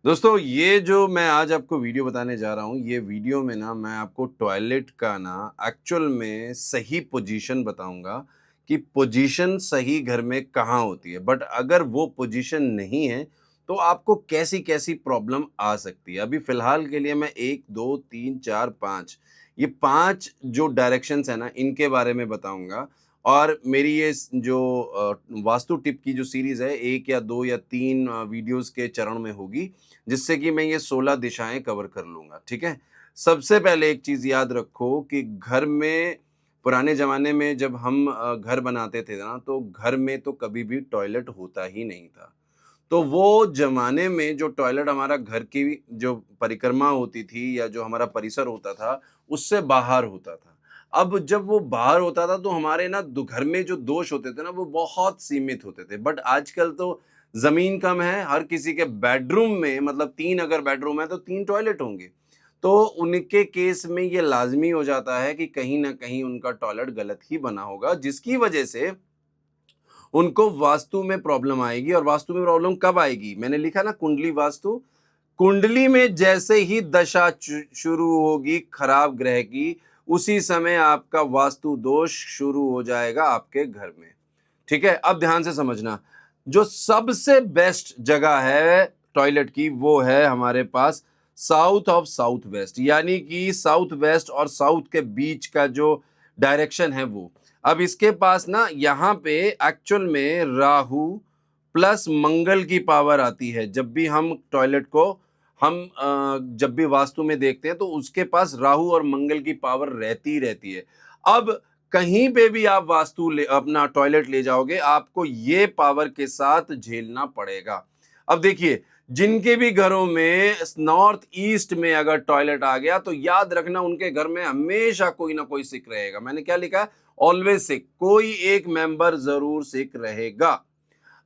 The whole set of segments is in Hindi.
दोस्तों ये जो मैं आज आपको वीडियो बताने जा रहा हूँ, ये वीडियो में ना मैं आपको टॉयलेट का ना एक्चुअल में सही पोजीशन बताऊँगा कि पोजीशन सही घर में कहाँ होती है। बट अगर वो पोजीशन नहीं है, तो आपको कैसी-कैसी प्रॉब्लम आ सकती है। अभी फ़िलहाल के लिए मैं 1, 2, 3, 4, 5 ये 5 जो डायरेक्शंस हैं ना, इनके बारे में बताऊँगा। और मेरी ये जो वास्तु टिप की जो सीरीज़ है, 1 या 2 या 3 वीडियोज़ के चरण में होगी। जिससे कि मैं ये 16 दिशाएँ कवर कर लूँगा, ठीक है? सबसे पहले एक चीज़ याद रखो कि घर में पुराने ज़माने में जब हम घर बनाते थे ना, तो घर में तो कभी भी टॉयलेट होता ही नहीं था। तो वो ज़माने में जो टॉयलेट हमारा घर की जो परिक्रमा होती थी या जो हमारा परिसर होता था, उससे बाहर होता था। अब जब वो बाहर होता था तो हमारे ना दो घर में जो दोष होते थे ना वो बहुत सीमित होते थे। बट आजकल तो ज़मीन कम है, हर किसी के बेडरूम में मतलब 3 अगर बेडरूम है तो 3 टॉयलेट होंगे। तो उनके केस में ये लाज़मी हो जाता है कि कहीं न कहीं उनका टॉयलेट गलत ही बना होगा, जिसकी वजह से उनको वास्तु में प्रॉब्लम आएगी। और वास्तु में प्रॉब्लम कब आएगी? मैंने लिखा ना कुंडली वास्तु, कुंडली में जैसे ही दशा शुरू होगी खराब ग्रह की, उसी समय आपका वास्तु दोष शुरू हो जाएगा आपके घर में। ठीक है? अब ध्यान से समझना, जो सबसे बेस्ट जगह है टॉयलेट की वो है हमारे पास साउथ ऑफ साउथ वेस्ट, यानी कि साउथ वेस्ट और साउथ के बीच का जो डायरेक्शन है वो। अब इसके पास ना यहाँ पे एक्चुअल में राहु प्लस मंगल की पावर आती है। जब भी हम टॉयलेट को हम जब भी वास्तु में देखते हैं तो उसके पास राहु और मंगल की पावर रहती है। अब कहीं पे भी आप वास्तु अपना टॉयलेट ले जाओगे, आपको ये पावर के साथ झेलना पड़ेगा। अब देखिए, जिनके भी घरों में नॉर्थ ईस्ट में अगर टॉयलेट आ गया तो याद रखना उनके घर में हमेशा कोई ना कोई सिक रहेगा। मैंने क्या लिखा है? ऑलवेज सिक, कोई एक मेंबर जरूर सिक रहेगा।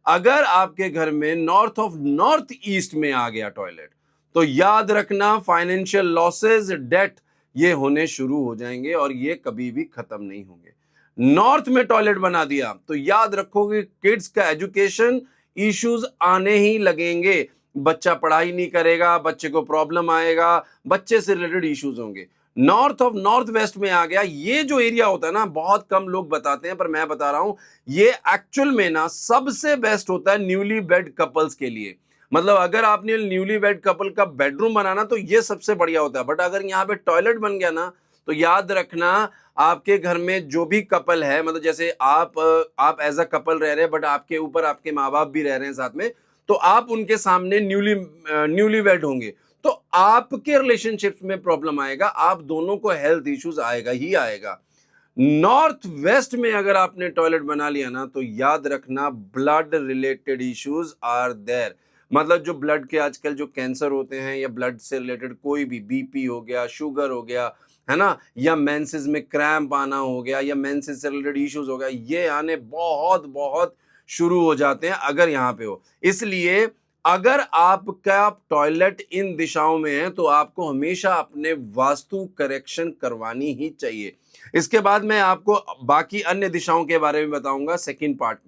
अगर आपके घर में नॉर्थ ऑफ नॉर्थ ईस्ट में आ गया टॉयलेट, तो याद रखना फाइनेंशियल लॉसेस, डेट ये होने शुरू हो जाएंगे और ये कभी भी खत्म नहीं होंगे। नॉर्थ में टॉयलेट बना दिया तो याद रखो कि किड्स का एजुकेशन इश्यूज आने ही लगेंगे। बच्चा पढ़ाई नहीं करेगा, बच्चे को प्रॉब्लम आएगा, बच्चे से रिलेटेड इश्यूज होंगे। नॉर्थ ऑफ नॉर्थ वेस्ट में आ गया, ये जो एरिया होता है ना, बहुत कम लोग बताते हैं पर मैं बता रहा हूं, ये एक्चुअल में ना सबसे बेस्ट होता है न्यूली वेड कपल्स के लिए। मतलब अगर आपने न्यूली वेड कपल का बेडरूम बनाना तो ये सबसे बढ़िया होता है। बट अगर यहाँ पे टॉयलेट बन गया ना, तो याद रखना आपके घर में जो भी कपल है, मतलब जैसे आप एज अ कपल रह रहे हैं बट आपके ऊपर आपके माँ बाप भी रह रहे हैं साथ में, तो आप उनके सामने न्यूली वेड होंगे, तो आपके रिलेशनशिप्स में प्रॉब्लम आएगा, आप दोनों को हेल्थ इश्यूज आएगा ही आएगा। नॉर्थ वेस्ट में अगर आपने टॉयलेट बना लिया ना, तो याद रखना blood related issues are there. मतलब जो ब्लड के आजकल जो कैंसर होते हैं या ब्लड से रिलेटेड कोई भी बीपी हो गया, शुगर हो गया, है ना, या मेंसेस में क्रैम्प आना हो गया या मेंसेस से रिलेटेड इश्यूज हो गया, ये आने बहुत बहुत शुरू हो जाते हैं अगर यहाँ पे हो। इसलिए अगर आपका टॉयलेट इन दिशाओं में है तो आपको हमेशा अपने वास्तु करेक्शन करवानी ही चाहिए। इसके बाद मैं आपको बाकी अन्य दिशाओं के बारे में बताऊंगा सेकंड पार्ट